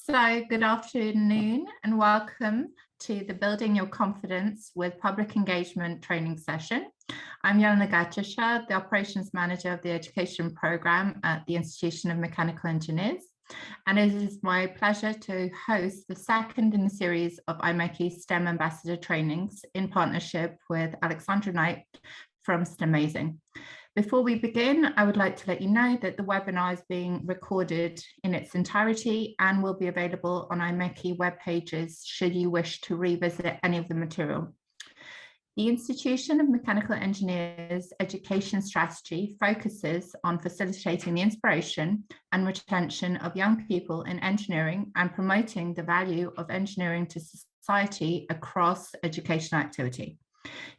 So good afternoon and welcome to the Building Your Confidence with Public Engagement training session. I'm Jelena Gacesa, the Operations Manager of the Education Programme at the Institution of Mechanical Engineers. And it is my pleasure to host the second in the series of IMechE STEM Ambassador trainings in partnership with Alexandra Knight from Stemazing. Before we begin, I would like to let you know that the webinar is being recorded in its entirety and will be available on IMechE web pages should you wish to revisit any of the material. The Institution of Mechanical Engineers education strategy focuses on facilitating the inspiration and retention of young people in engineering and promoting the value of engineering to society across educational activity.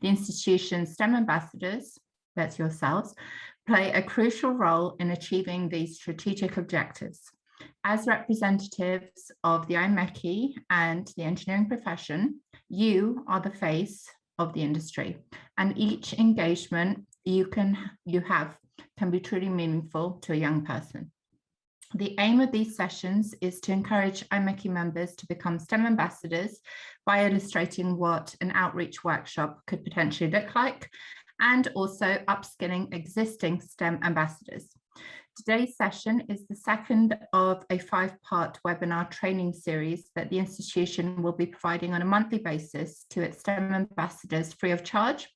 The institution's STEM ambassadors, that's yourselves, play a crucial role in achieving these strategic objectives. As representatives of the IMechE and the engineering profession, you are the face of the industry, and each engagement you have can be truly meaningful to a young person. The aim of these sessions is to encourage IMechE members to become STEM ambassadors by illustrating what an outreach workshop could potentially look like, and also upskilling existing STEM ambassadors. Today's session is the second of a 5-part webinar training series that the institution will be providing on a monthly basis to its STEM ambassadors free of charge,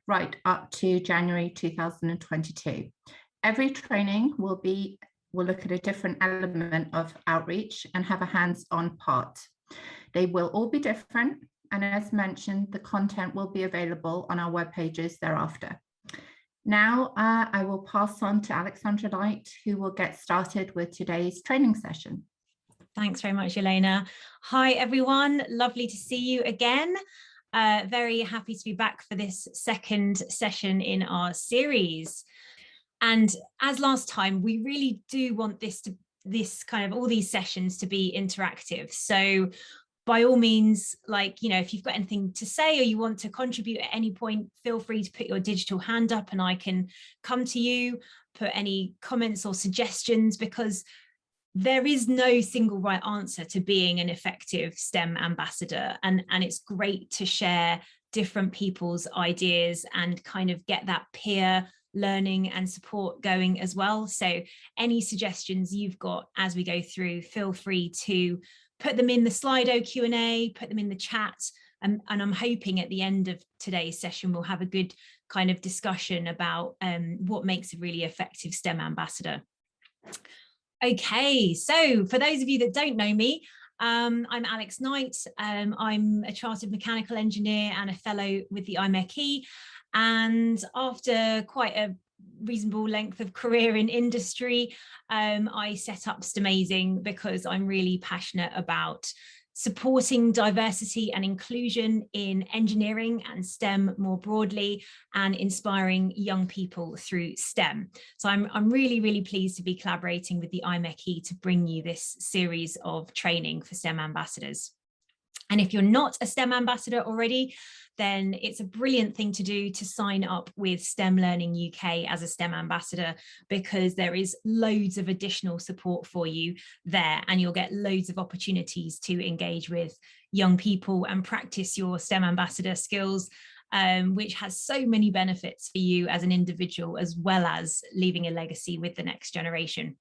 right up to January 2022. Every training will look at a different element of outreach and have a hands-on part. They will all be different, and as mentioned, the content will be available on our web pages thereafter. Now I will pass on to Alexandra Knight, who will get started with today's training session. Thanks very much, Jelena. Hi, everyone. Lovely to see you again. Very happy to be back for this second session in our series. And as last time, we really do want all these sessions to be interactive. So by all means, if you've got anything to say or you want to contribute at any point, feel free to put your digital hand up and I can come to you, put any comments or suggestions, because there is no single right answer to being an effective STEM ambassador. And it's great to share different people's ideas and kind of get that peer learning and support going as well. So any suggestions you've got as we go through, feel free to put them in the Slido Q&A, put them in the chat, and I'm hoping at the end of today's session we'll have a good kind of discussion about what makes a really effective STEM ambassador. Okay, so for those of you that don't know me, I'm Alex Knight. I'm a chartered mechanical engineer and a fellow with the IMechE, and after quite a reasonable length of career in industry, I set up Stemazing because I'm really passionate about supporting diversity and inclusion in engineering and STEM more broadly, and inspiring young people through STEM. So I'm really, really pleased to be collaborating with the IMechE to bring you this series of training for STEM ambassadors. And if you're not a STEM ambassador already, then it's a brilliant thing to do to sign up with STEM Learning UK as a STEM ambassador, because there is loads of additional support for you there, and you'll get loads of opportunities to engage with young people and practice your STEM ambassador skills, which has so many benefits for you as an individual, as well as leaving a legacy with the next generation.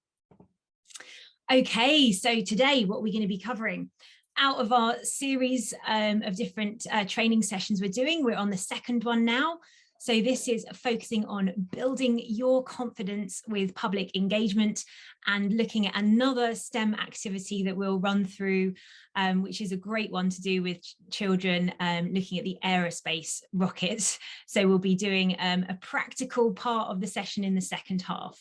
Okay, so today what we're going to be covering, out of our series of different training sessions we're on the second one now. So this is focusing on building your confidence with public engagement and looking at another STEM activity that we'll run through, which is a great one to do with children, looking at the Aerospace Rocket. So we'll be doing a practical part of the session in the second half.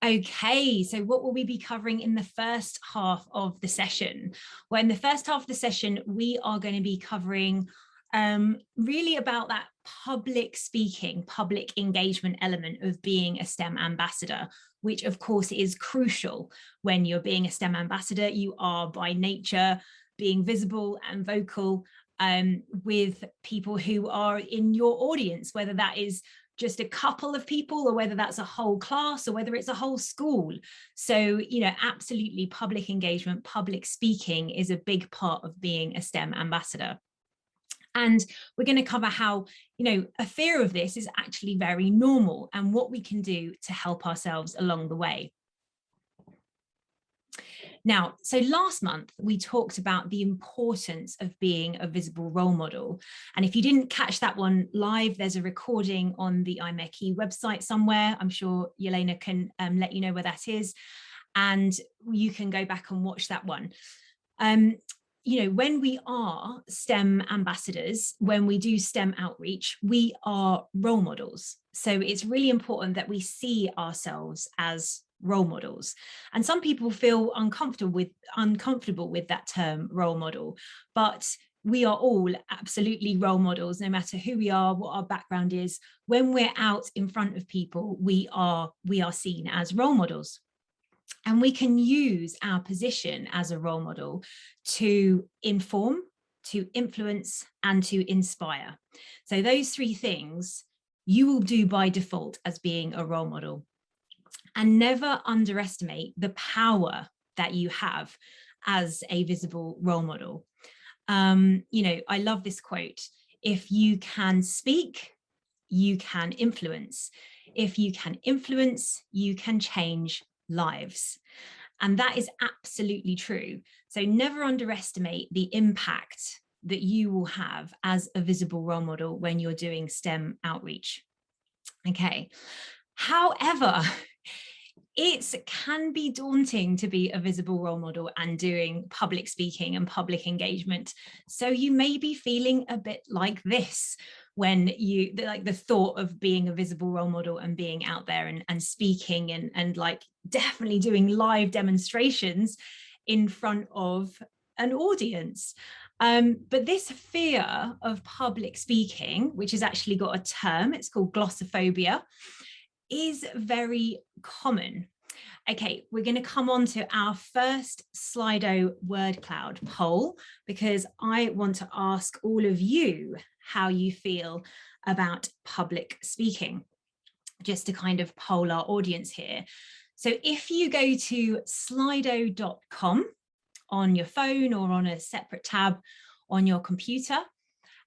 Okay, so what will we be covering in the first half of the session? Well, in the first half of the session, we are going to be covering really about that public speaking, public engagement element of being a STEM ambassador, which of course is crucial. When you're being a STEM ambassador, you are by nature being visible and vocal with people who are in your audience, whether that is just a couple of people, or whether that's a whole class, or whether it's a whole school. So, you know, absolutely, public engagement, public speaking is a big part of being a STEM ambassador. And we're going to cover how, you know, a fear of this is actually very normal and what we can do to help ourselves along the way. Now, so last month we talked about the importance of being a visible role model. And if you didn't catch that one live, there's a recording on the IMechE website somewhere. I'm sure Jelena can let you know where that is. And you can go back and watch that one. You know, when we are STEM ambassadors, when we do STEM outreach, we are role models. So it's really important that we see ourselves as role models. And some people feel uncomfortable with that term role model, but we are all absolutely role models, no matter who we are, what our background is. When we're out in front of people, we are seen as role models. And we can use our position as a role model to inform, to influence, and to inspire. So those three things you will do by default as being a role model. And never underestimate the power that you have as a visible role model. You know, I love this quote: if you can speak, you can influence. If you can influence, you can change lives. And that is absolutely true. So never underestimate the impact that you will have as a visible role model when you're doing STEM outreach. Okay. However, it can be daunting to be a visible role model and doing public speaking and public engagement. So you may be feeling a bit like this when you, like, the thought of being a visible role model and being out there and speaking and like definitely doing live demonstrations in front of an audience. But this fear of public speaking, which has actually got a term, it's called glossophobia, is very common. Okay, we're going to come on to our first Slido word cloud poll, because I want to ask all of you how you feel about public speaking, just to kind of poll our audience here. So if you go to slido.com on your phone or on a separate tab on your computer,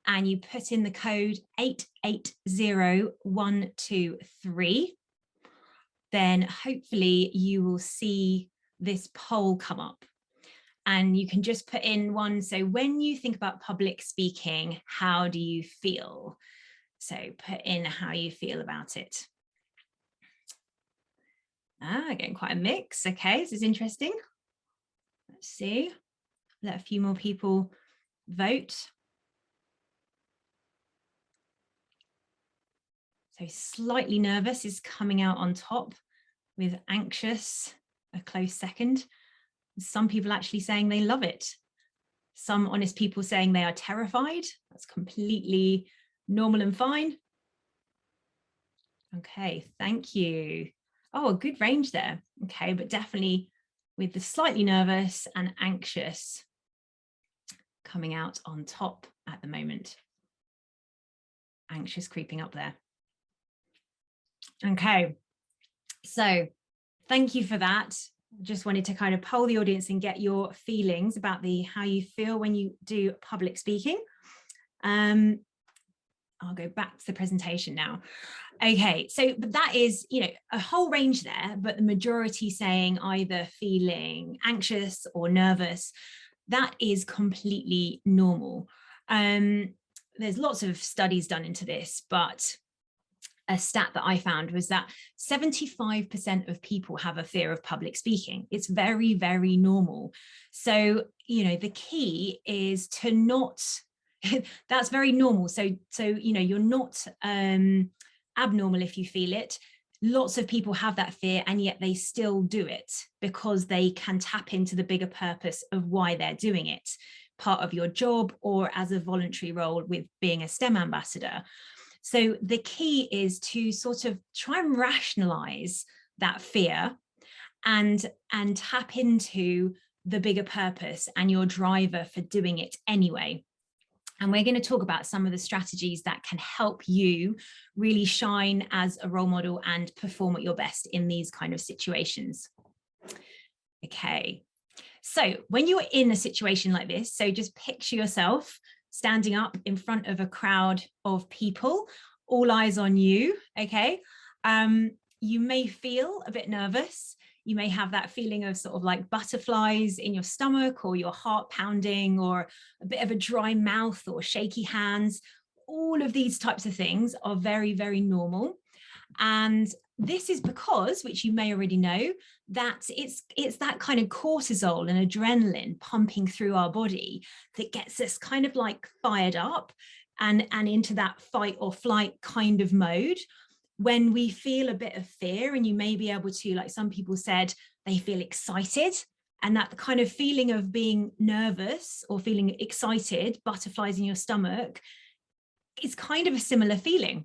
and you put in the code 880123, then hopefully you will see this poll come up. And you can just put in one. So when you think about public speaking, how do you feel? So put in how you feel about it. Getting quite a mix. Okay, this is interesting. Let's see. Let a few more people vote. So slightly nervous is coming out on top, with anxious a close second. Some people actually saying they love it. Some honest people saying they are terrified. That's completely normal and fine. Okay, thank you. Oh, a good range there. Okay, but definitely with the slightly nervous and anxious coming out on top at the moment. Anxious creeping up there. Okay, so thank you for that. Just wanted to kind of poll the audience and get your feelings about how you feel when you do public speaking. I'll go back to the presentation now. Okay, so but that is, you know, a whole range there, but the majority saying either feeling anxious or nervous. That is completely normal. There's lots of studies done into this, but a stat that I found was that 75% of people have a fear of public speaking. It's very, very normal. So, you know, the key is to not, that's very normal. So, you know, you're not abnormal if you feel it. Lots of people have that fear, and yet they still do it because they can tap into the bigger purpose of why they're doing it, part of your job or as a voluntary role with being a STEM ambassador. So the key is to sort of try and rationalize that fear and tap into the bigger purpose and your driver for doing it anyway. And we're going to talk about some of the strategies that can help you really shine as a role model and perform at your best in these kind of situations. Okay, so when you're in a situation like this, so just picture yourself standing up in front of a crowd of people, all eyes on you, okay? You may feel a bit nervous. You may have that feeling of sort of like butterflies in your stomach, or your heart pounding, or a bit of a dry mouth or shaky hands. All of these types of things are very, very normal. And this is because, which you may already know, that it's that kind of cortisol and adrenaline pumping through our body that gets us kind of like fired up and into that fight or flight kind of mode. When we feel a bit of fear, and you may be able to, like some people said, they feel excited, and that kind of feeling of being nervous or feeling excited, butterflies in your stomach, is kind of a similar feeling.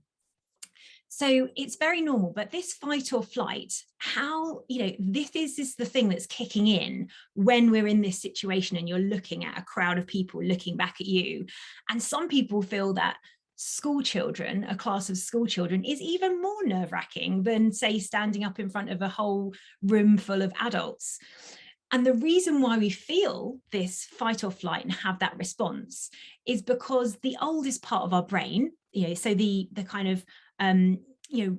So it's very normal, but this fight or flight, this is the thing that's kicking in when we're in this situation and you're looking at a crowd of people looking back at you. And some people feel that school children, a class of school children, is even more nerve-wracking than, say, standing up in front of a whole room full of adults. And the reason why we feel this fight or flight and have that response is because the oldest part of our brain, so the kind of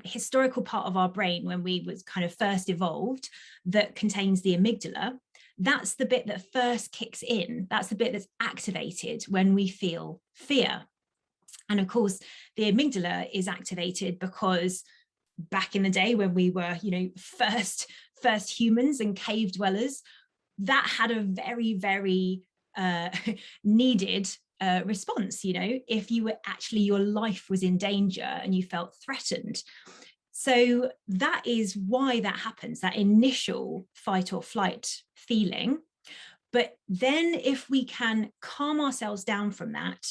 historical part of our brain when we was kind of first evolved, that contains the amygdala, that's the bit that first kicks in. That's the bit that's activated when we feel fear. And of course, the amygdala is activated because back in the day when we were, first humans and cave dwellers, that had a very, very needed response. If you were actually, your life was in danger and you felt threatened. So that is why that happens, that initial fight or flight feeling. But then if we can calm ourselves down from that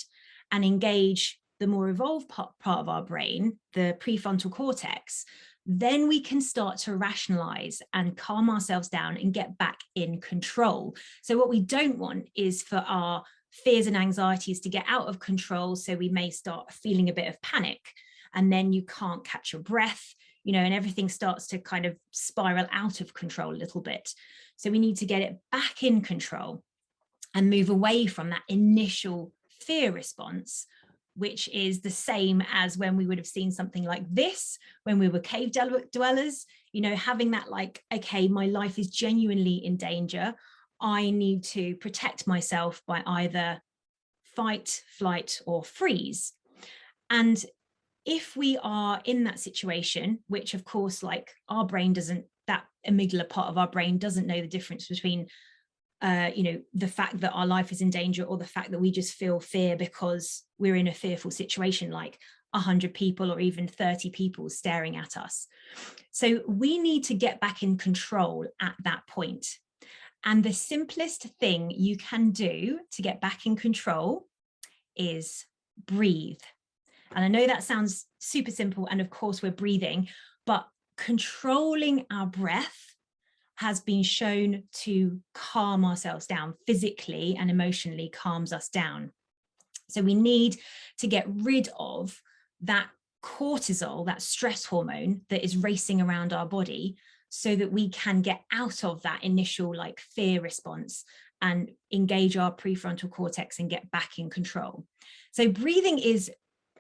and engage the more evolved part of our brain, the prefrontal cortex, then we can start to rationalize and calm ourselves down and get back in control. So what we don't want is for our fears and anxieties to get out of control. So we may start feeling a bit of panic, and then you can't catch your breath, and everything starts to kind of spiral out of control a little bit. So we need to get it back in control and move away from that initial fear response, which is the same as when we would have seen something like this, when we were cave dwellers, having that like, okay, my life is genuinely in danger. I need to protect myself by either fight, flight, or freeze. And if we are in that situation, which of course, like our brain doesn't, that amygdala part of our brain doesn't know the difference between the fact that our life is in danger or the fact that we just feel fear because we're in a fearful situation, like 100 people or even 30 people staring at us. So we need to get back in control at that point. And the simplest thing you can do to get back in control is breathe. And I know that sounds super simple, and of course we're breathing, but controlling our breath has been shown to calm ourselves down physically and emotionally, calms us down. So we need to get rid of that cortisol, that stress hormone that is racing around our body, so that we can get out of that initial like fear response and engage our prefrontal cortex and get back in control. So breathing is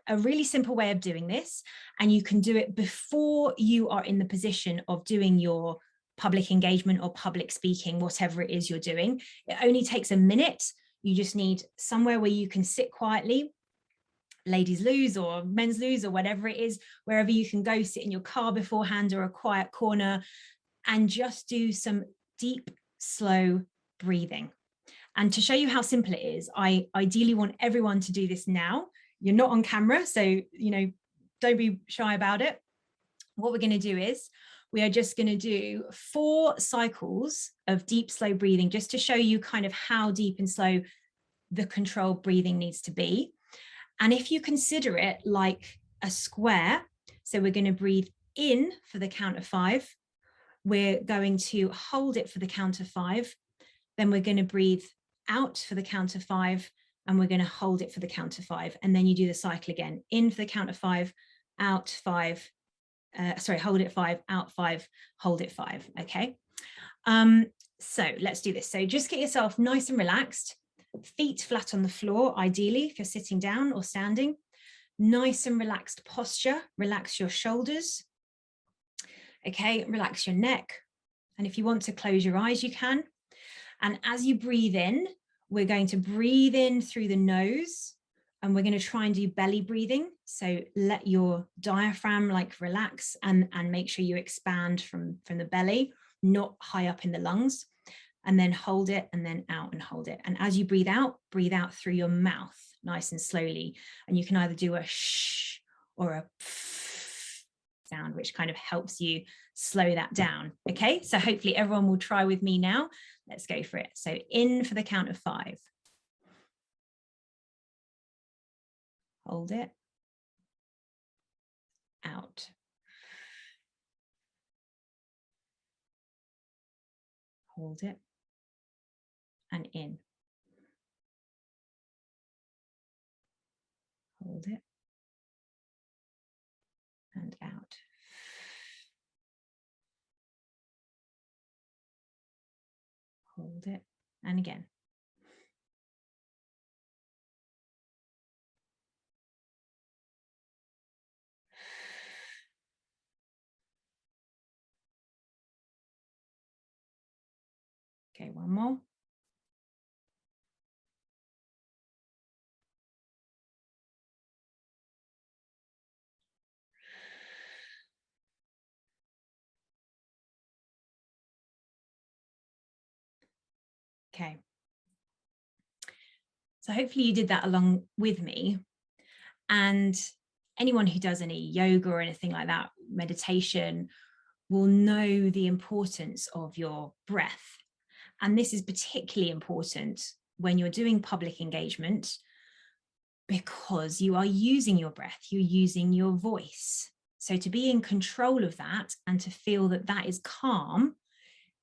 a really simple way of doing this, and you can do it before you are in the position of doing your public engagement or public speaking, whatever it is you're doing. It only takes a minute. You just need somewhere where you can sit quietly, ladies' loos or men's loos or whatever it is, wherever you can go, sit in your car beforehand or a quiet corner, and just do some deep, slow breathing. And to show you how simple it is, I ideally want everyone to do this now. You're not on camera, so don't be shy about it. What we're going to do is we are just going to do 4 cycles of deep, slow breathing, just to show you kind of how deep and slow the controlled breathing needs to be. And if you consider it like a square, so we're going to breathe in for the count of 5. We're going to hold it for the count of 5. Then we're going to breathe out for the count of 5. and we're going to hold it for the count of 5. And then you do the cycle again, in for the count of 5, out 5, hold it 5, out 5, hold it 5. Okay. So let's do this. So just get yourself nice and relaxed, feet flat on the floor, ideally, if you're sitting down or standing. Nice and relaxed posture, relax your shoulders. Okay, relax your neck. And if you want to close your eyes, you can. And as you breathe in, we're going to breathe in through the nose, and we're going to try and do belly breathing. So let your diaphragm relax and make sure you expand from the belly, not high up in the lungs. And then hold it, and then out and hold it. And as you breathe out through your mouth, nice and slowly. And you can either do a shh or a sound, which kind of helps you slow that down. Okay, so hopefully everyone will try with me now. Let's go for it. So in for the count of 5. Hold it. Out. Hold it. And in. Hold it. And out. Hold it. And again. Okay, one more. Okay. So hopefully you did that along with me. And anyone who does any yoga or anything like that, meditation, will know the importance of your breath. And this is particularly important when you're doing public engagement, because you are using your breath, you're using your voice. So to be in control of that and to feel that that is calm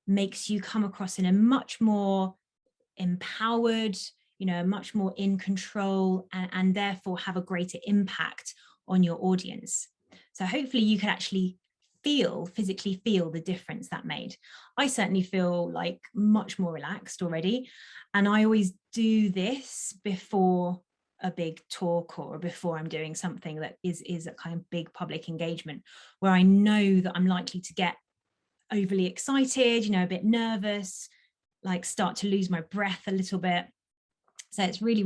makes you come across in a much more empowered, much more in control, and therefore have a greater impact on your audience. So hopefully you can actually physically feel the difference that made. I certainly feel like much more relaxed already. And I always do this before a big talk or before I'm doing something that is a kind of big public engagement, where I know that I'm likely to get overly excited, a bit nervous, start to lose my breath a little bit. So it's really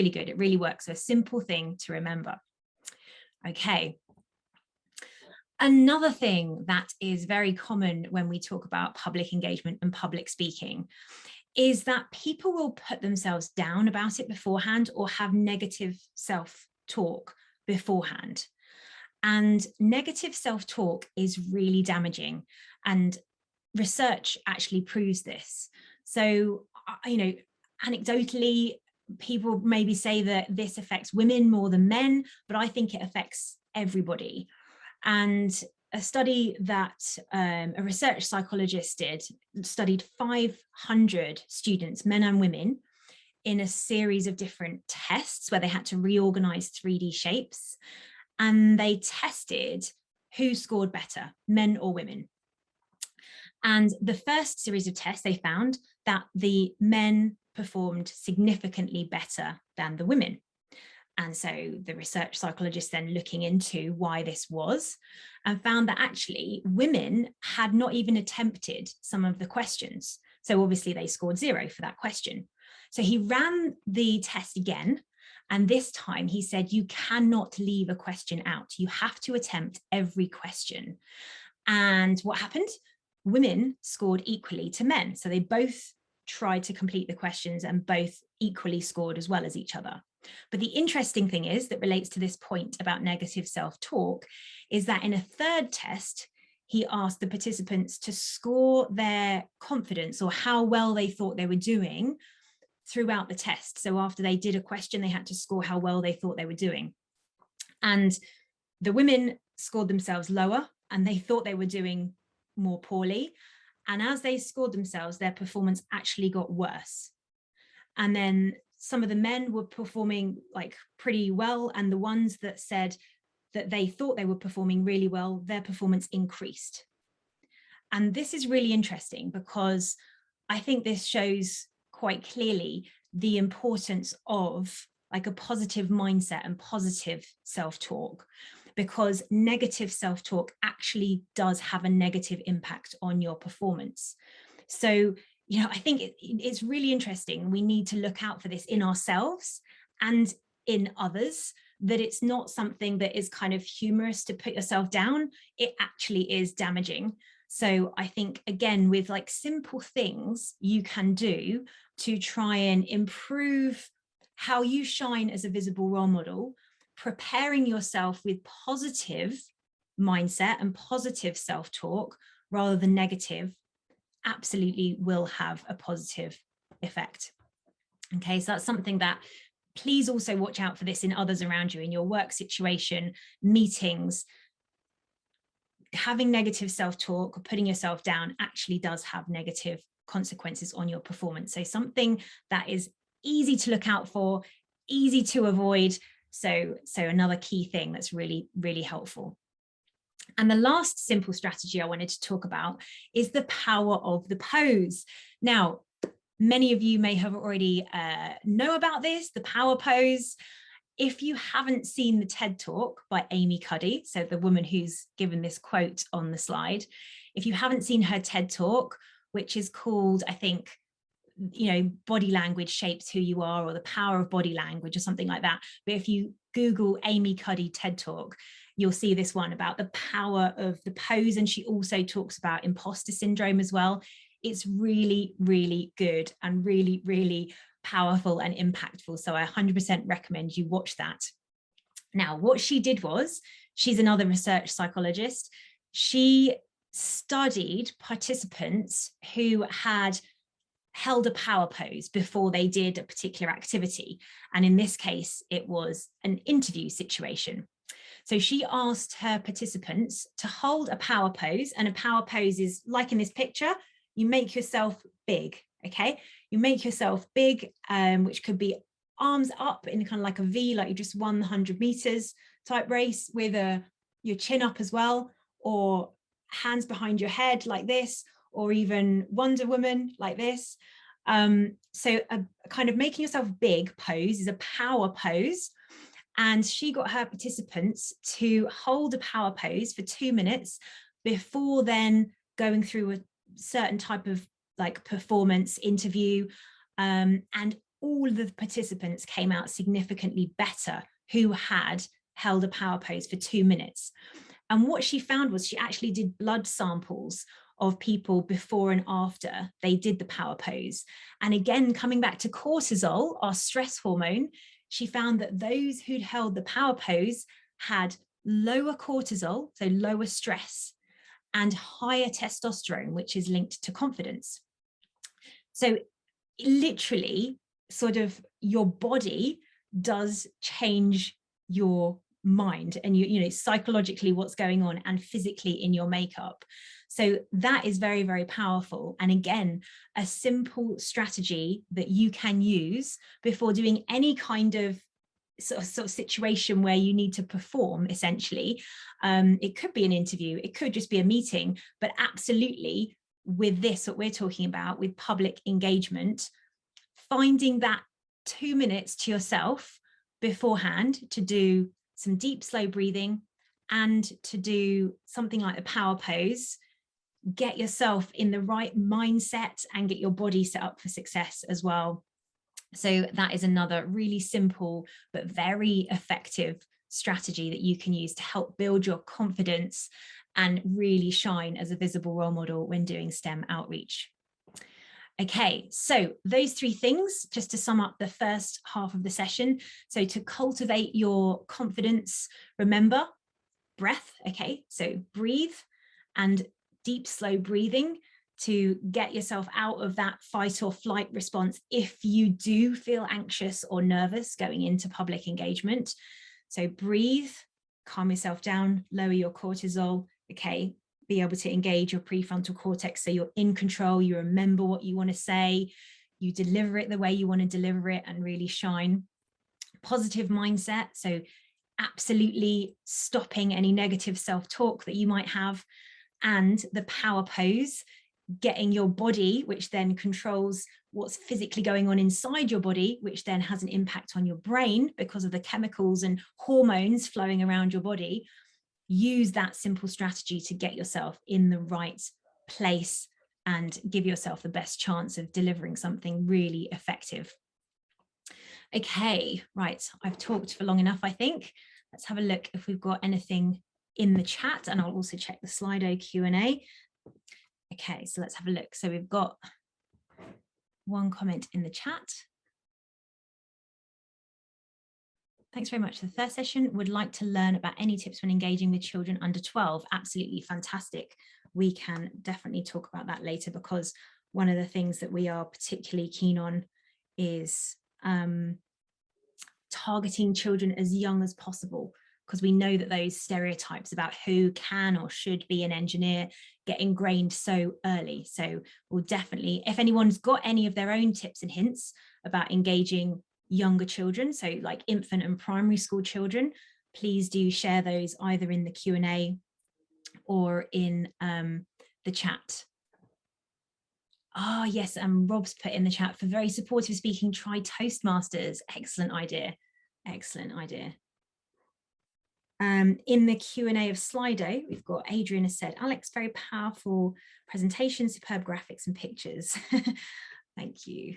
good. It really works. So a simple thing to remember. Okay. Another thing that is very common when we talk about public engagement and public speaking is that people will put themselves down about it beforehand or have negative self-talk beforehand. And negative self-talk is really damaging, and research actually proves this. So, anecdotally, people maybe say that this affects women more than men, but I think it affects everybody. And a study that a research psychologist studied 500 students, men and women, in a series of different tests where they had to reorganize 3D shapes. And they tested who scored better, men or women. And the first series of tests, they found that the men performed significantly better than the women. And so the research psychologist then looking into why this was, and found that actually women had not even attempted some of the questions. So obviously they scored 0 for that question. So he ran the test again. And this time he said, you cannot leave a question out. You have to attempt every question. And what happened? Women scored equally to men. So they both tried to complete the questions and both equally scored as well as each other. But the interesting thing is that relates to this point about negative self-talk is that in a third test, he asked the participants to score their confidence or how well they thought they were doing throughout the test. So after they did a question, they had to score how well they thought they were doing. And the women scored themselves lower and they thought they were doing more poorly. And as they scored themselves, their performance actually got worse. And then some of the men were performing like pretty well, and the ones that said that they thought they were performing really well, their performance increased. And this is really interesting because I think this shows quite clearly the importance of like a positive mindset and positive self-talk, because negative self-talk actually does have a negative impact on your performance. So, you know, I think it's really interesting. We need to look out for this in ourselves and in others, that it's not something that is kind of humorous to put yourself down. It actually is damaging. So I think, again, with like simple things you can do to try and improve how you shine as a visible role model, preparing yourself with positive mindset and positive self-talk rather than negative, absolutely will have a positive effect. Okay, so that's something that please also watch out for this in others around you, in your work situation, meetings. Having negative self-talk or putting yourself down actually does have negative consequences on your performance. So something that is easy to look out for, easy to avoid. So another key thing that's really, really helpful. And the last simple strategy I wanted to talk about is the power of the pose. Now, many of you may have already know about this, the power pose. If you haven't seen the TED Talk by Amy Cuddy, so the woman who's given this quote on the slide, if you haven't seen her TED Talk, which is called, I think, you know, body language shapes who you are, or the power of body language, or something like that. But if you Google Amy Cuddy TED Talk, you'll see this one about the power of the pose. And she also talks about imposter syndrome as well. It's really, really good and really, really powerful and impactful. So I 100% recommend you watch that. Now, what she did was, she's another research psychologist. She studied participants who had held a power pose before they did a particular activity. And in this case, it was an interview situation. So she asked her participants to hold a power pose, and a power pose is like in this picture, you make yourself big, okay? You make yourself big, which could be arms up in kind of like a V, like you just won the 100 meters type race with your chin up as well, or hands behind your head like this, or even Wonder Woman like this. So a kind of making yourself big pose is a power pose. And she got her participants to hold a power pose for 2 minutes before then going through a certain type of like performance interview. And all of the participants came out significantly better who had held a power pose for 2 minutes. And what she found was she actually did blood samples of people before and after they did the power pose. And again, coming back to cortisol, our stress hormone, she found that those who'd held the power pose had lower cortisol, so lower stress, and higher testosterone, which is linked to confidence. So literally, sort of your body does change your mind, and you know psychologically what's going on, and physically in your makeup. So that is very, very powerful. And again, a simple strategy that you can use before doing any kind of sort of situation where you need to perform, essentially. It could be an interview, it could just be a meeting, but absolutely with this, what we're talking about with public engagement, finding that 2 minutes to yourself beforehand to do some deep, slow breathing and to do something like a power pose, get yourself in the right mindset and get your body set up for success as well. So that is another really simple but very effective strategy that you can use to help build your confidence and really shine as a visible role model when doing STEM outreach. Okay, so those 3 things, just to sum up the first half of the session. So to cultivate your confidence, remember breath, okay? So breathe, and deep, slow breathing to get yourself out of that fight or flight response if you do feel anxious or nervous going into public engagement. So breathe, calm yourself down, lower your cortisol, okay? Be able to engage your prefrontal cortex so you're in control, you remember what you want to say, you deliver it the way you want to deliver it and really shine. Positive mindset, so absolutely stopping any negative self-talk that you might have. And the power pose, getting your body, which then controls what's physically going on inside your body, which then has an impact on your brain because of the chemicals and hormones flowing around your body. Use that simple strategy to get yourself in the right place and give yourself the best chance of delivering something really effective. Okay, right, I've talked for long enough, I think. Let's have a look if we've got anything in the chat, and I'll also check the Slido Q&A. Okay, so let's have a look. So we've got one comment in the chat. Thanks very much for the first session. Would like to learn about any tips when engaging with children under 12. Absolutely fantastic. We can definitely talk about that later, because one of the things that we are particularly keen on is targeting children as young as possible, because we know that those stereotypes about who can or should be an engineer get ingrained so early. So we'll definitely, if anyone's got any of their own tips and hints about engaging younger children, so like infant and primary school children, please do share those either in the Q&A or in the chat. Ah, yes, and Rob's put in the chat, for very supportive speaking, try Toastmasters. Excellent idea. Excellent idea. In the Q&A of Slido, we've got Adrian has said, Alex, very powerful presentation, superb graphics and pictures. Thank you.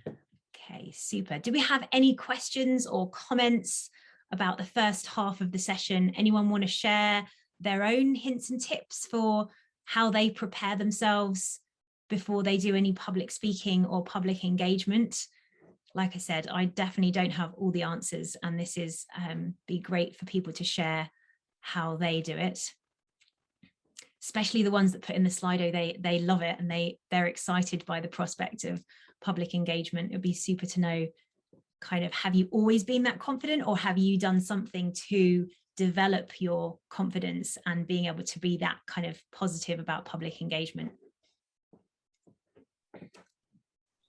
Okay, super. Do we have any questions or comments about the first half of the session? Anyone want to share their own hints and tips for how they prepare themselves before they do any public speaking or public engagement? Like I said, I definitely don't have all the answers, and this is be great for people to share how they do it. Especially the ones that put in the Slido, they love it, and they're excited by the prospect of public engagement. It'd be super to know, kind of, have you always been that confident, or have you done something to develop your confidence and being able to be that kind of positive about public engagement?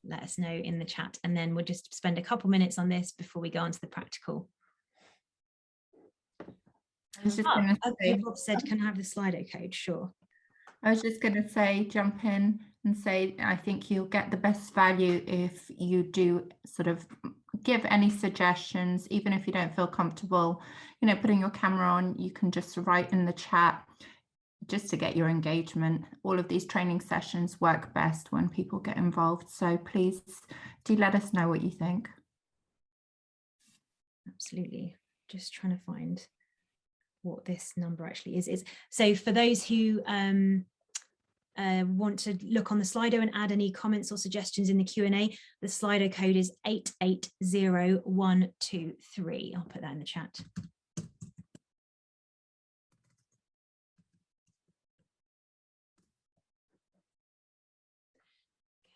Let us know in the chat, and then we'll just spend a couple minutes on this before we go on to the practical. I was just going to say, Bob said, can I have the Slido code? Sure. I was just going to say, jump in and say, I think you'll get the best value if you do sort of give any suggestions, even if you don't feel comfortable, you know, putting your camera on. You can just write in the chat just to get your engagement. All of these training sessions work best when people get involved. So please do let us know what you think. Absolutely. Just trying to find what this number actually is. So for those who want to look on the Slido and add any comments or suggestions in the Q&A, the Slido code is 880123. I'll put that in the chat.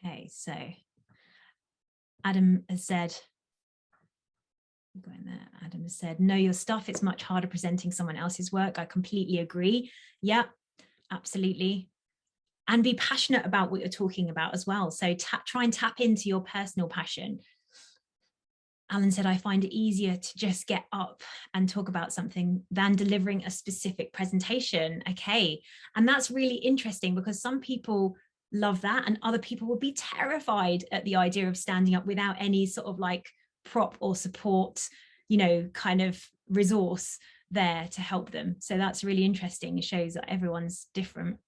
Okay, so Adam has said, going there, Adam has said, know your stuff. It's much harder presenting someone else's work. I completely agree. Yeah, absolutely. And be passionate about what you're talking about as well. So try and tap into your personal passion. Alan said, I find it easier to just get up and talk about something than delivering a specific presentation. Okay, and that's really interesting, because some people love that and other people would be terrified at the idea of standing up without any sort of like prop or support, you know, kind of resource there to help them. So that's really interesting. It shows that everyone's different.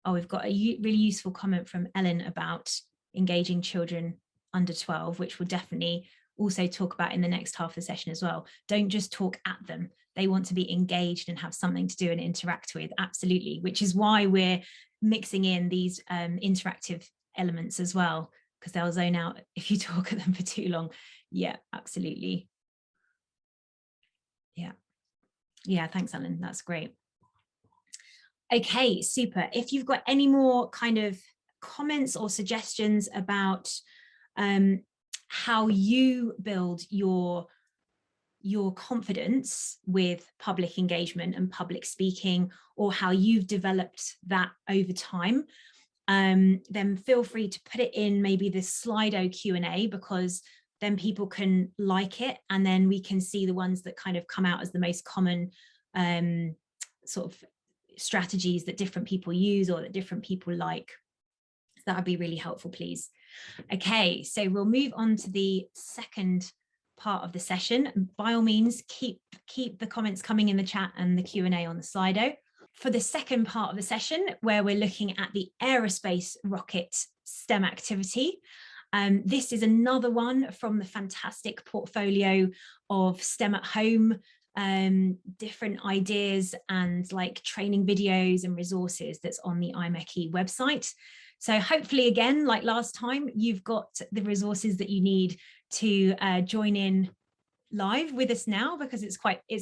Oh, we've got a really useful comment from Ellen about engaging children under 12, which we'll definitely also talk about in the next half of the session as well. Don't just talk at them. They want to be engaged and have something to do and interact with. Absolutely, which is why we're mixing in these interactive elements as well, because they'll zone out if you talk at them for too long. Yeah, absolutely. Yeah, thanks, Alan. That's great. Okay, super. If you've got any more kind of comments or suggestions about how you build your your confidence with public engagement and public speaking, or how you've developed that over time, then feel free to put it in maybe this Slido Q&A, because then people can like it, and then we can see the ones that kind of come out as the most common sort of strategies that different people use or that different people like. So that would be really helpful, please. Okay, so we'll move on to the second part of the session. By all means, keep the comments coming in the chat and the Q&A on the Slido. For the second part of the session, where we're looking at the Aerospace Rocket STEM activity, this is another one from the fantastic portfolio of STEM at Home, different ideas and like training videos and resources that's on the IMechE website. So hopefully, again, like last time, you've got the resources that you need to join in live with us now, because it's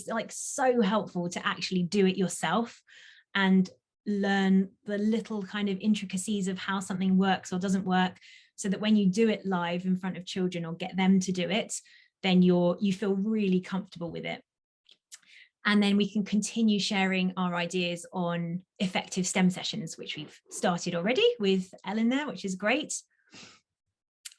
like so helpful to actually do it yourself and learn the little kind of intricacies of how something works or doesn't work, so that when you do it live in front of children or get them to do it, then you feel really comfortable with it. And then we can continue sharing our ideas on effective STEM sessions, which we've started already with Ellen there, which is great.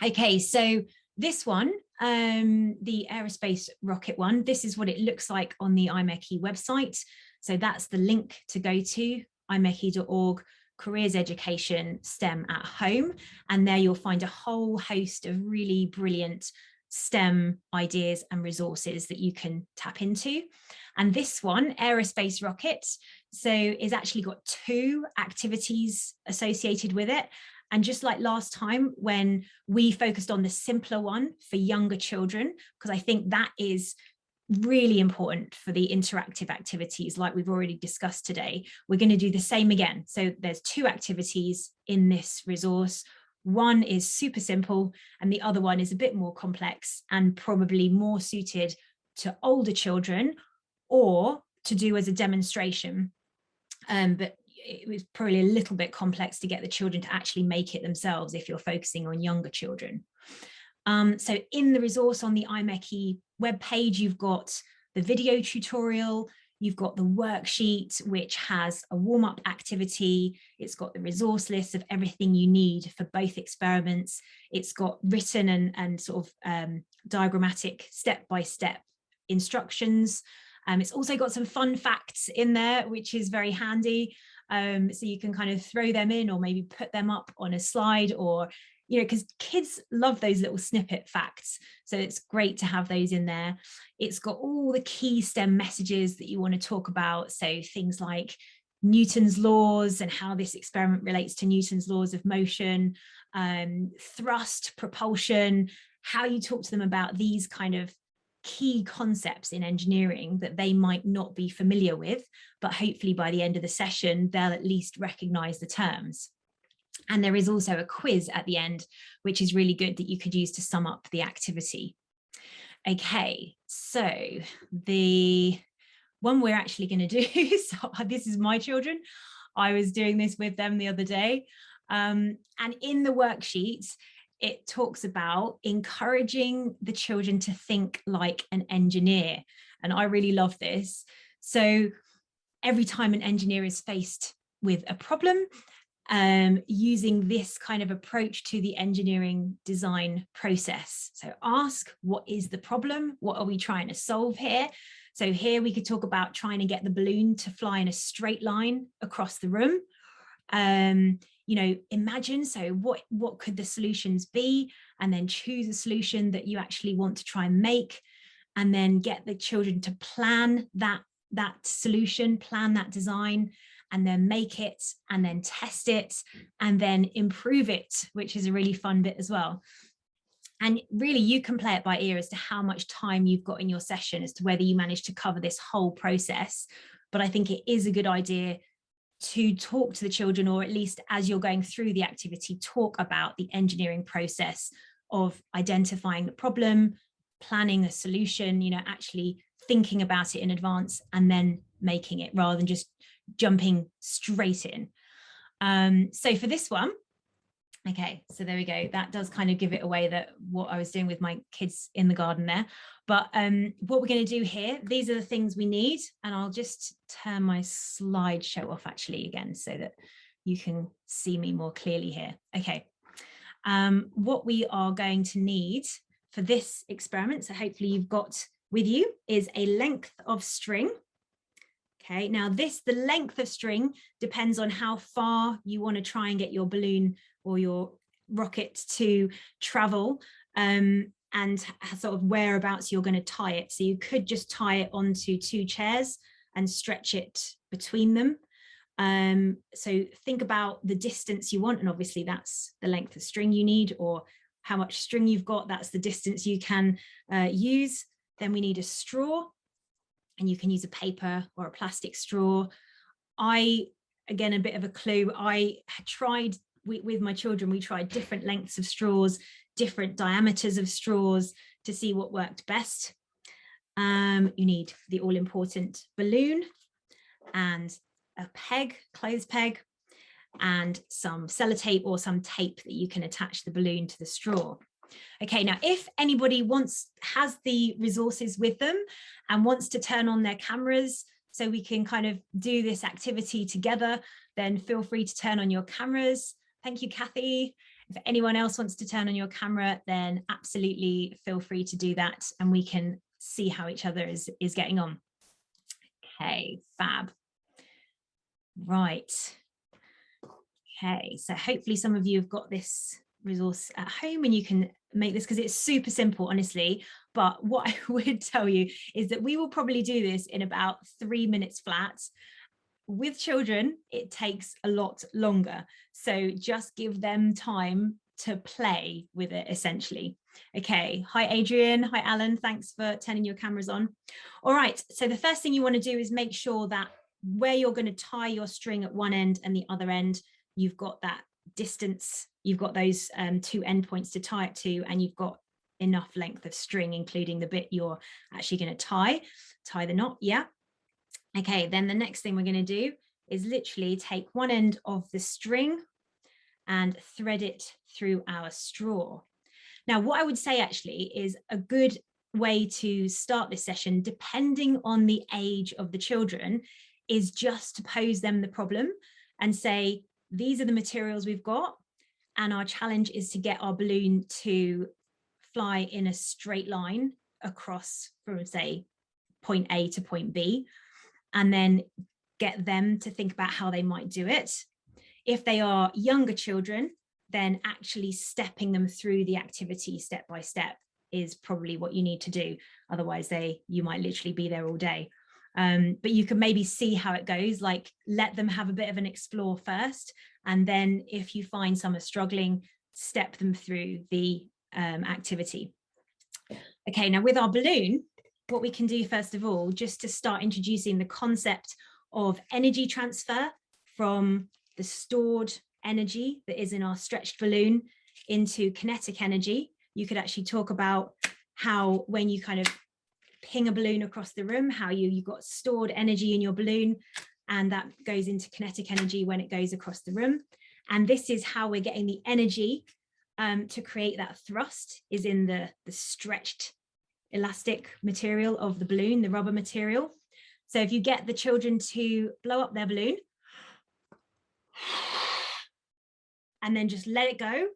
Okay, so this one, the Aerospace Rocket one, this is what it looks like on the IMechE website. So that's the link to go to, imeche.org, Careers Education STEM at Home. And there you'll find a whole host of really brilliant STEM ideas and resources that you can tap into. And this one, Aerospace Rocket, so is actually got 2 activities associated with it. And just like last time, when we focused on the simpler one for younger children, because I think that is really important for the interactive activities like we've already discussed today, we're going to do the same again. So there's 2 activities in this resource. One is super simple and the other one is a bit more complex and probably more suited to older children or to do as a demonstration. But it was probably a little bit complex to get the children to actually make it themselves if you're focusing on younger children. So in the resource on the IMechE webpage, you've got the video tutorial, you've got the worksheet, which has a warm-up activity. It's got the resource list of everything you need for both experiments. It's got written and sort of diagrammatic step-by-step instructions. It's also got some fun facts in there, which is very handy. So you can kind of throw them in or maybe put them up on a slide, or, you know, because kids love those little snippet facts. So it's great to have those in there. It's got all the key STEM messages that you want to talk about. So things like Newton's laws and how this experiment relates to Newton's laws of motion, thrust, propulsion, how you talk to them about these kind of key concepts in engineering that they might not be familiar with, but hopefully by the end of the session, they'll at least recognize the terms. And there is also a quiz at the end, which is really good that you could use to sum up the activity. Okay, so the one we're actually going to do, so this is my children. I was doing this with them the other day. And in the worksheet, it talks about encouraging the children to think like an engineer. And I really love this. So every time an engineer is faced with a problem, using this kind of approach to the engineering design process. So ask, what is the problem? What are we trying to solve here? So here we could talk about trying to get the balloon to fly in a straight line across the room. You know, imagine, so what could the solutions be? And then choose a solution that you actually want to try and make, and then get the children to plan that solution, plan that design, and then make it, and then test it, and then improve it, which is a really fun bit as well. And really, you can play it by ear as to how much time you've got in your session as to whether you manage to cover this whole process. But I think it is a good idea to talk to the children, or at least as you're going through the activity, talk about the engineering process of identifying the problem, planning a solution, you know, actually thinking about it in advance and then making it, rather than just jumping straight in. So for this one, Okay, so there we go. That does kind of give it away that what I was doing with my kids in the garden there. But what we're going to do here, these are the things we need. And I'll just turn my slideshow off actually again so that you can see me more clearly here. Okay, what we are going to need for this experiment, so hopefully you've got with you, is a length of string. Okay, now the length of string depends on how far you want to try and get your balloon or your rocket to travel, and sort of whereabouts you're going to tie it. So you could just tie it onto 2 chairs and stretch it between them. So think about the distance you want, and obviously that's the length of string you need, or how much string you've got, that's the distance you can use. Then we need a straw, and you can use a paper or a plastic straw. Again, a bit of a clue, I tried with my children, we tried different lengths of straws, different diameters of straws to see what worked best. You need the all-important balloon and a peg, clothes peg, and some sellotape or some tape that you can attach the balloon to the straw. Okay, now if anybody has the resources with them and wants to turn on their cameras so we can kind of do this activity together, then feel free to turn on your cameras. Thank you, Kathy. If anyone else wants to turn on your camera, then absolutely feel free to do that, and we can see how each other is getting on. Okay, fab. Right. Okay, so hopefully some of you have got this resource at home and you can make this, because it's super simple, honestly. But what I would tell you is that we will probably do this in about 3 minutes flat. With children, it takes a lot longer. So just give them time to play with it, essentially. Okay, hi Adrian, hi Alan, thanks for turning your cameras on. All right, so the first thing you want to do is make sure that where you're going to tie your string at one end and the other end, you've got that distance, you've got those 2 endpoints to tie it to, and you've got enough length of string, including the bit you're actually going to tie the knot. Yeah. Okay, then the next thing we're going to do is literally take one end of the string and thread it through our straw. Now, what I would say actually is a good way to start this session, depending on the age of the children, is just to pose them the problem and say, these are the materials we've got, and our challenge is to get our balloon to fly in a straight line across from, say, point A to point B, and then get them to think about how they might do it. If they are younger children, then actually stepping them through the activity step by step is probably what you need to do. Otherwise, you might literally be there all day. But you can maybe see how it goes, like let them have a bit of an explore first. And then if you find some are struggling, step them through the activity. Okay, now with our balloon, what we can do first of all, just to start introducing the concept of energy transfer from the stored energy that is in our stretched balloon into kinetic energy. You could actually talk about how when you kind of ping a balloon across the room, how you've got stored energy in your balloon, and that goes into kinetic energy when it goes across the room. And this is how we're getting the energy to create that thrust, is in the stretched elastic material of the balloon, the rubber material. So if you get the children to blow up their balloon and then just let it go.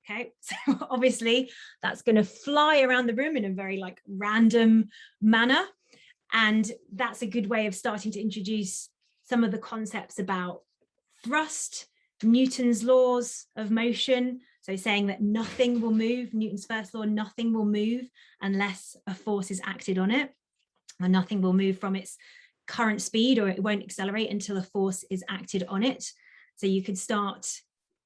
Okay, so obviously that's going to fly around the room in a very like random manner. And that's a good way of starting to introduce some of the concepts about thrust, Newton's laws of motion. So saying that nothing will move, Newton's first law, nothing will move unless a force is acted on it, and nothing will move from its current speed, or it won't accelerate until a force is acted on it. So you could start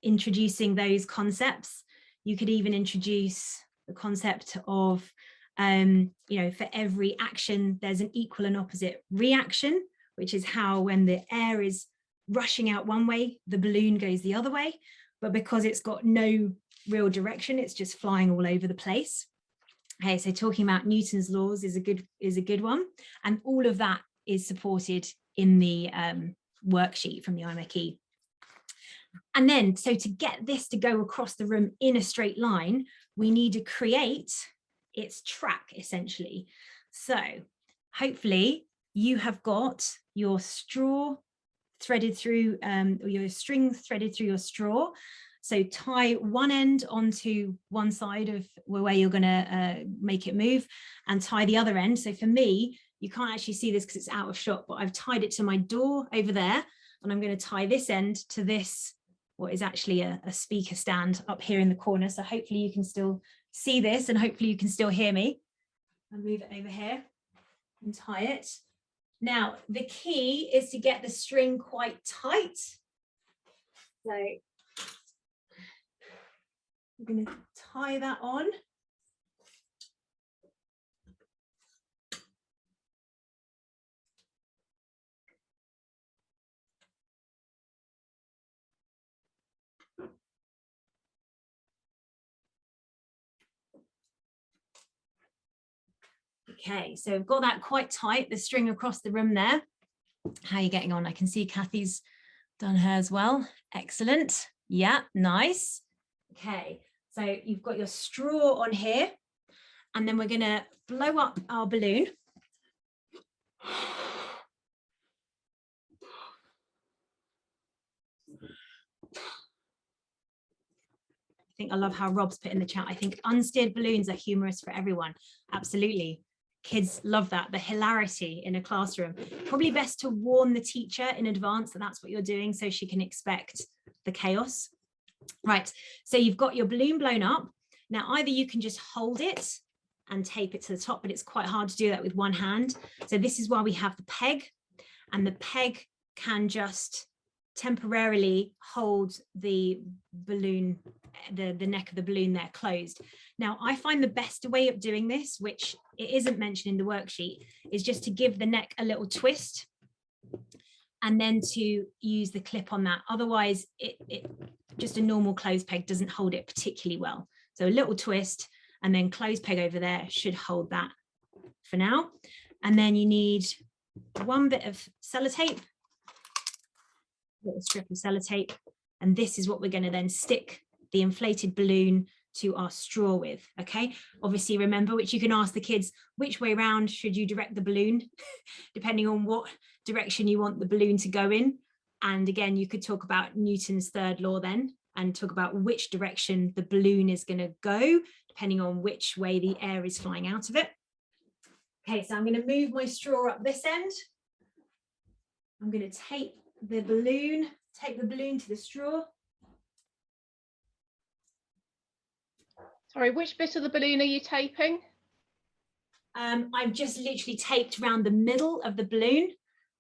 introducing those concepts. You could even introduce the concept of, for every action, there's an equal and opposite reaction, which is how when the air is rushing out one way, the balloon goes the other way. But because it's got no real direction, it's just flying all over the place. Okay, so talking about Newton's laws is a good one. And all of that is supported in the worksheet from the IMechE. And then, so to get this to go across the room in a straight line, we need to create its track, essentially. So hopefully you have got your straw threaded through, or your string threaded through your straw. So tie one end onto one side of where you're going to make it move, and tie the other end. So for me, you can't actually see this because it's out of shot, but I've tied it to my door over there, and I'm going to tie this end to this, what is actually a speaker stand up here in the corner. So hopefully you can still see this, and hopefully you can still hear me. I'll move it over here and tie it. Now, the key is to get the string quite tight. So I'm going to tie that on. Okay, so we've got that quite tight, the string across the room there. How are you getting on? I can see Kathy's done hers well. Excellent. Yeah, nice. Okay, so you've got your straw on here, and then we're going to blow up our balloon. I love how Rob's put in the chat. I think unsteered balloons are humorous for everyone. Absolutely. Kids love that, the hilarity in a classroom. Probably best to warn the teacher in advance that that's what you're doing, so she can expect the chaos. Right, so you've got your balloon blown up. Now, either you can just hold it and tape it to the top, but it's quite hard to do that with one hand. So this is why we have the peg, and the peg can just temporarily hold the balloon, the neck of the balloon there closed. Now, I find the best way of doing this, which it isn't mentioned in the worksheet, is just to give the neck a little twist and then to use the clip on that. Otherwise, it just a normal closed peg doesn't hold it particularly well. So a little twist and then closed peg over there should hold that for now. And then you need one bit of sellotape, little strip of sellotape, and this is what we're going to then stick the inflated balloon to our straw with. Okay, obviously remember, which you can ask the kids, which way round should you direct the balloon depending on what direction you want the balloon to go in. And again, you could talk about Newton's third law then and talk about which direction the balloon is going to go depending on which way the air is flying out of it. Okay, so I'm going to move my straw up this end. I'm going to tape the balloon to the straw. Sorry, which bit of the balloon are you taping? I've just literally taped around the middle of the balloon.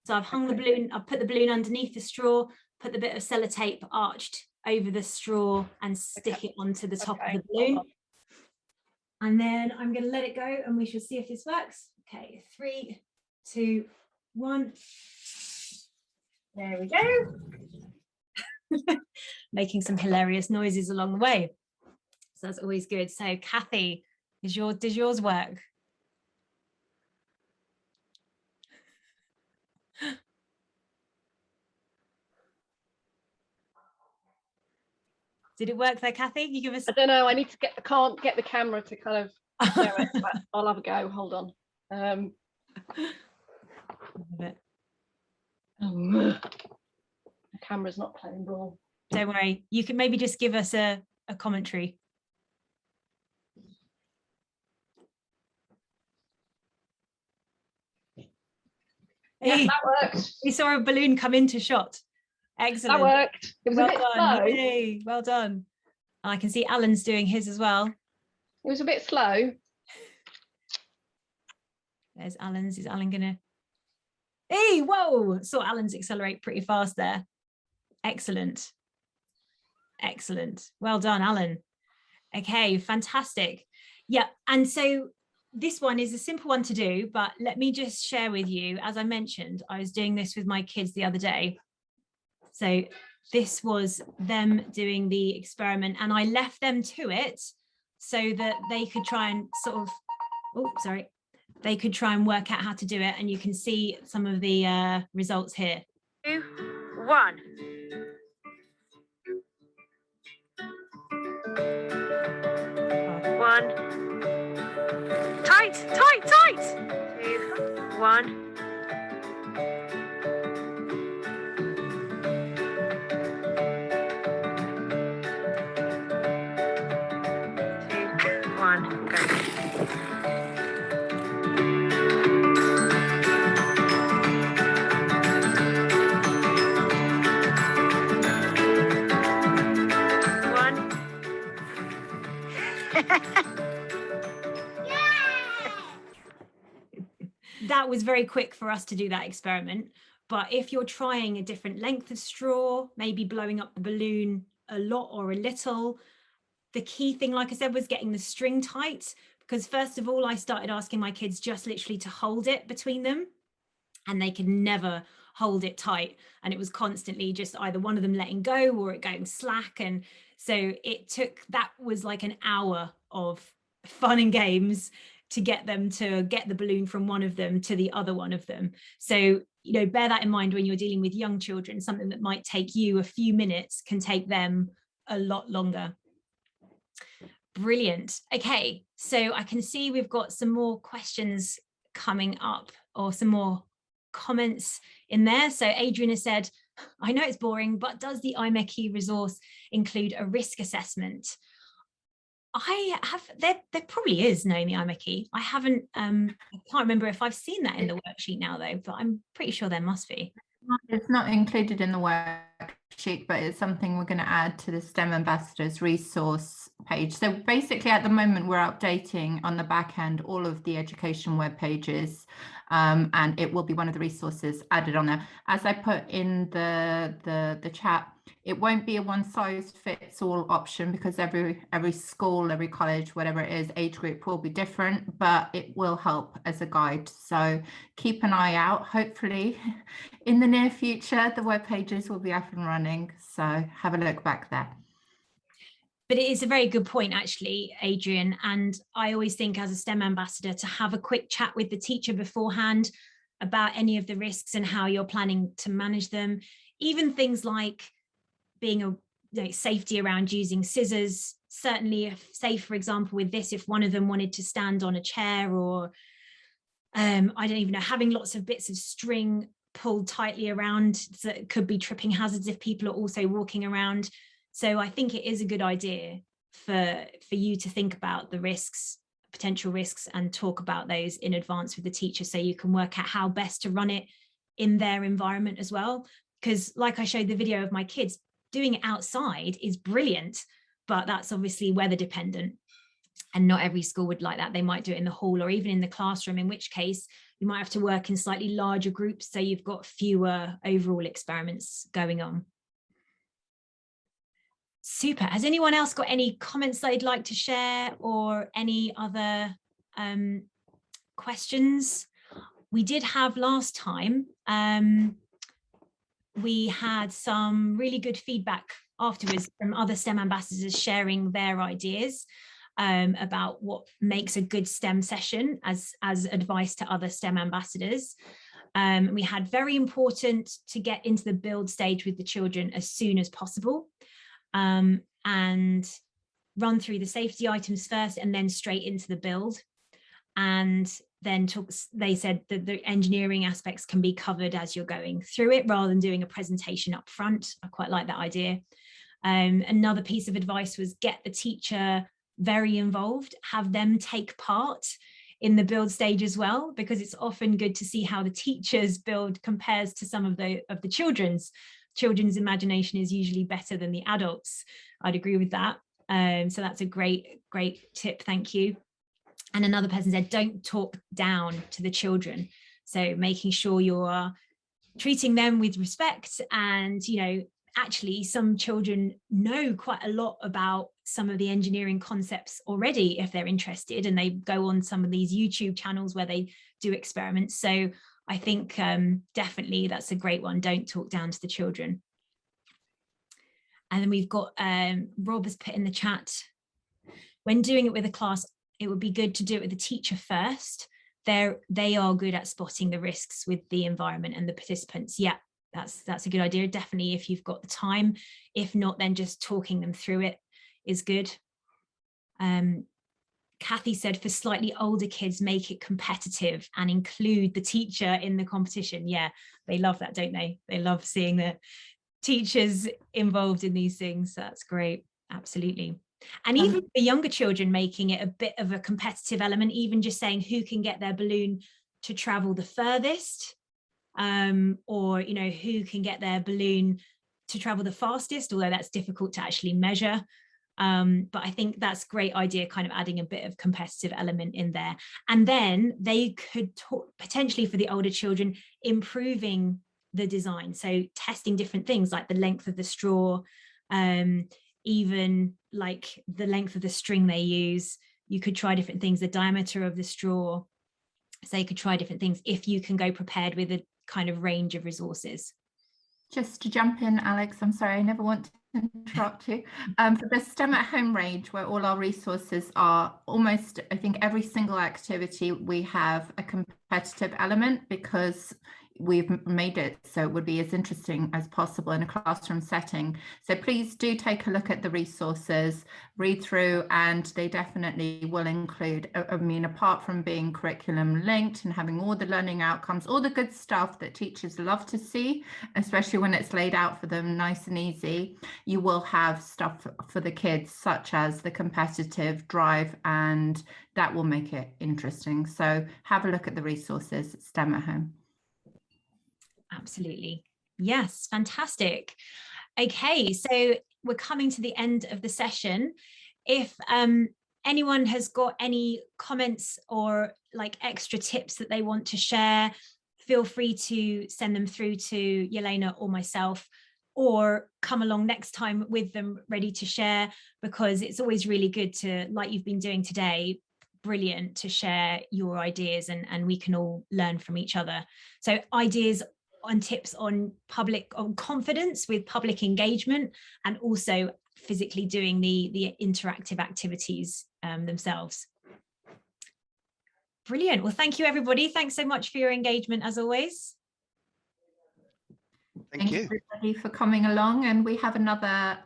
So I've hung the balloon, I've put the balloon underneath the straw, put the bit of sellotape arched over the straw and stick it onto the top of the balloon. And then I'm going to let it go and we shall see if this works. Okay, 3, 2, 1. There we go. Making some hilarious noises along the way. So that's always good. So Kathy, does yours work? Did it work there, Kathy? You give us. I don't know. I can't get the camera to kind of show it, but I'll have a go. Hold on. The camera's not playing ball. Don't worry. You can maybe just give us a commentary. Yeah, Hey, that worked. we saw a balloon come into shot. Excellent. That worked. It was well a bit done. slow. Yay, well done. And I can see Alan's doing his as well. It was a bit slow. There's Alan's. Is Alan gonna? Hey, whoa! Saw Alan's accelerate pretty fast there. Excellent. Excellent. Well done, Alan. Okay, fantastic. Yeah, and so this one is a simple one to do, but let me just share with you, as I mentioned, I was doing this with my kids the other day. So this was them doing the experiment and I left them to it so that they could try and sort of, they could try and work out how to do it. And you can see some of the results here. 2, 1. 1. Tight, tight, tight. 2, 1. 2, 1, go. That was very quick for us to do that experiment. But if you're trying a different length of straw, maybe blowing up the balloon a lot or a little, the key thing, like I said, was getting the string tight. Because first of all, I started asking my kids just literally to hold it between them, and they could never hold it tight. And it was constantly just either one of them letting go or it going slack. And so that was like an hour of fun and games to get them to get the balloon from one of them to the other one of them. So, bear that in mind when you're dealing with young children. Something that might take you a few minutes can take them a lot longer. Brilliant. Okay, so I can see we've got some more questions coming up, or some more comments in there. So Adrian has said, I know it's boring, but does the IMechE resource include a risk assessment? There probably is, knowing the IMechE. I haven't, I can't remember if I've seen that in the worksheet now though, but I'm pretty sure there must be. It's not included in the worksheet, but it's something we're going to add to the STEM Ambassadors resource page. So basically at the moment we're updating on the back end all of the education web pages, and it will be one of the resources added on there. As I put in the chat, it won't be a one-size-fits-all option, because every school, every college, whatever it is, age group will be different, but it will help as a guide. So keep an eye out. Hopefully in the near future the web pages will be up and running, so have a look back there. But it is a very good point, actually, Adrian. And I always think, as a STEM ambassador, to have a quick chat with the teacher beforehand about any of the risks and how you're planning to manage them. Even things like being safety around using scissors. Certainly, say, for example, with this, if one of them wanted to stand on a chair, or I don't even know, having lots of bits of string pulled tightly around, so it could be tripping hazards if people are also walking around. So I think it is a good idea for you to think about the risks, potential risks, and talk about those in advance with the teacher, so you can work out how best to run it in their environment as well. Because like I showed the video of my kids, doing it outside is brilliant, but that's obviously weather dependent. And not every school would like that. They might do it in the hall or even in the classroom, in which case you might have to work in slightly larger groups, so you've got fewer overall experiments going on. Super. Has anyone else got any comments they'd like to share, or any other questions? We did have last time, we had some really good feedback afterwards from other STEM ambassadors sharing their ideas about what makes a good STEM session as advice to other STEM ambassadors. We had very important to get into the build stage with the children as soon as possible, and run through the safety items first and then straight into the build. And then they said that the engineering aspects can be covered as you're going through it, rather than doing a presentation up front. I quite like that idea. Another piece of advice was get the teacher very involved, have them take part in the build stage as well, because it's often good to see how the teacher's build compares to some of the children's. Children's imagination is usually better than the adults. I'd agree with that. So that's a great tip, thank you. And another person said, don't talk down to the children. So making sure you're treating them with respect. And, actually some children know quite a lot about some of the engineering concepts already if they're interested, and they go on some of these YouTube channels where they do experiments. So I think definitely that's a great one. Don't talk down to the children. And then we've got Rob has put in the chat, when doing it with a class, it would be good to do it with the teacher first. They are good at spotting the risks with the environment and the participants. Yeah, that's a good idea. Definitely, if you've got the time. If not, then just talking them through it is good. Kathy said for slightly older kids, make it competitive and include the teacher in the competition. Yeah, they love that, don't they? They love seeing the teachers involved in these things. That's great. Absolutely. And even for younger children, making it a bit of a competitive element, even just saying who can get their balloon to travel the furthest, or, you know, who can get their balloon to travel the fastest, although that's difficult to actually measure. But I think that's a great idea, kind of adding a bit of competitive element in there. And then they could potentially, for the older children, improving the design. So testing different things like the length of the straw, even like the length of the string they use. You could try different things, the diameter of the straw. So you could try different things if you can go prepared with a kind of range of resources. Just to jump in, Alex, I'm sorry, I never want to interrupt you. For the STEM at Home range, where all our resources are, almost, I think every single activity we have a competitive element, because we've made it so it would be as interesting as possible in a classroom setting. So please do take a look at the resources, read through, and they definitely will include, I mean, apart from being curriculum linked and having all the learning outcomes, all the good stuff that teachers love to see, especially when it's laid out for them nice and easy, you will have stuff for the kids, such as the competitive drive, and that will make it interesting. So have a look at the resources, STEM at Home. Absolutely. Yes, fantastic. Okay, so we're coming to the end of the session. If anyone has got any comments or like extra tips that they want to share, feel free to send them through to Jelena or myself, or come along next time with them ready to share, because it's always really good to, like you've been doing today, brilliant to share your ideas, and we can all learn from each other. So ideas and tips on confidence with public engagement, and also physically doing the interactive activities themselves. Brilliant. Well, thank you, everybody. Thanks so much for your engagement, as always. Thank you, everybody, for coming along, and we have another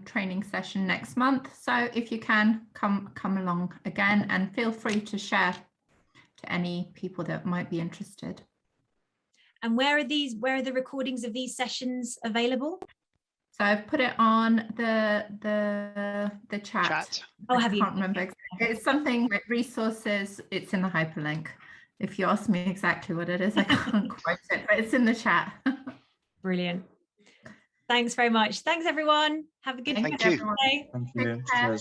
training session next month. So if you can, come along again, and feel free to share to any people that might be interested. And where are the recordings of these sessions available? So I've put it on the chat. Oh, have you? I can't remember exactly. It's something with resources. It's in the hyperlink. If you ask me exactly what it is, I can't quote it, but it's in the chat. Brilliant. Thanks very much. Thanks, everyone. Have a good day. Thank you. Thank you.